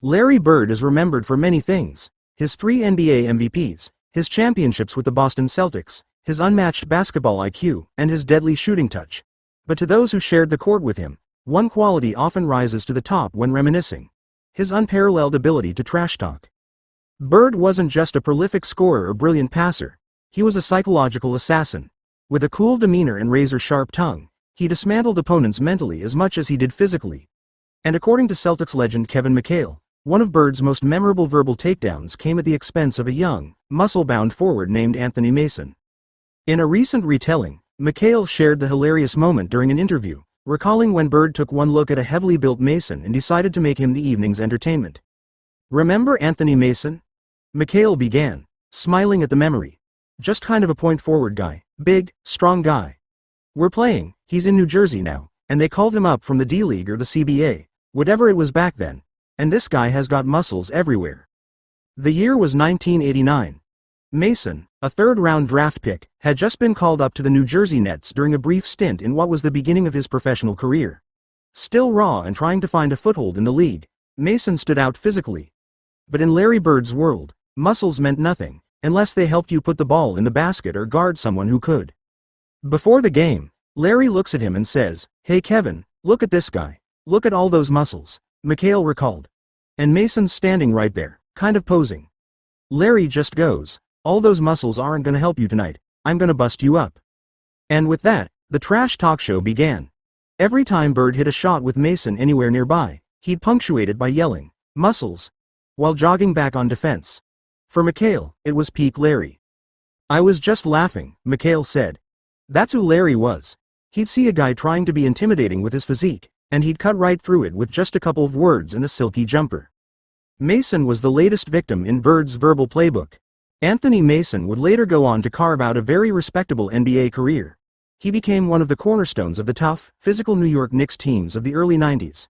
Larry Bird is remembered for many things: his 3 NBA MVPs, his championships with the Boston Celtics, his unmatched basketball IQ, and his deadly shooting touch. But to those who shared the court with him, one quality often rises to the top when reminiscing: his unparalleled ability to trash talk. Bird wasn't just a prolific scorer or brilliant passer, he was a psychological assassin. With a cool demeanor and razor-sharp tongue, he dismantled opponents mentally as much as he did physically. And according to Celtics legend Kevin McHale, one of Bird's most memorable verbal takedowns came at the expense of a young, muscle-bound forward named Anthony Mason. In a recent retelling, McHale shared the hilarious moment during an interview, recalling when Bird took one look at a heavily built Mason and decided to make him the evening's entertainment. "Remember Anthony Mason?" McHale began, smiling at the memory. "Just kind of a point forward guy, big, strong guy. We're playing, he's in New Jersey now, and they called him up from the D-League or the CBA, whatever it was back then, and this guy has got muscles everywhere." The year was 1989. Mason, a third-round draft pick, had just been called up to the New Jersey Nets during a brief stint in what was the beginning of his professional career. Still raw and trying to find a foothold in the league, Mason stood out physically. But in Larry Bird's world, muscles meant nothing, unless they helped you put the ball in the basket or guard someone who could. Before the game, Larry looks at him and says, "Hey Kevin, look at this guy. Look at all those muscles," McHale recalled. And Mason's standing right there, kind of posing. Larry just goes, "All those muscles aren't gonna help you tonight, I'm gonna bust you up." And with that, the trash talk show began. Every time Bird hit a shot with Mason anywhere nearby, he'd punctuate it by yelling, "Muscles," while jogging back on defense. For McHale, it was peak Larry. "I was just laughing," McHale said. That's who Larry was. He'd see a guy trying to be intimidating with his physique, and he'd cut right through it with just a couple of words and a silky jumper. Mason was the latest victim in Bird's verbal playbook. Anthony Mason would later go on to carve out a very respectable NBA career. He became one of the cornerstones of the tough, physical New York Knicks teams of the early 90s.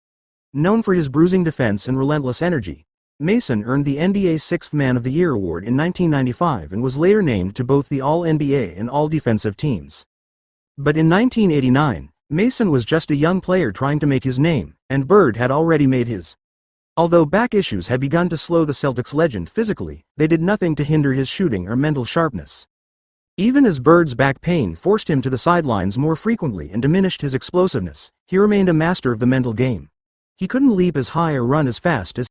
Known for his bruising defense and relentless energy, Mason earned the NBA's 6th Man of the Year award in 1995 and was later named to both the All-NBA and All-Defensive teams. But in 1989, Mason was just a young player trying to make his name, and Bird had already made his. Although back issues had begun to slow the Celtics legend physically, they did nothing to hinder his shooting or mental sharpness. Even as Bird's back pain forced him to the sidelines more frequently and diminished his explosiveness, he remained a master of the mental game. He couldn't leap as high or run as fast as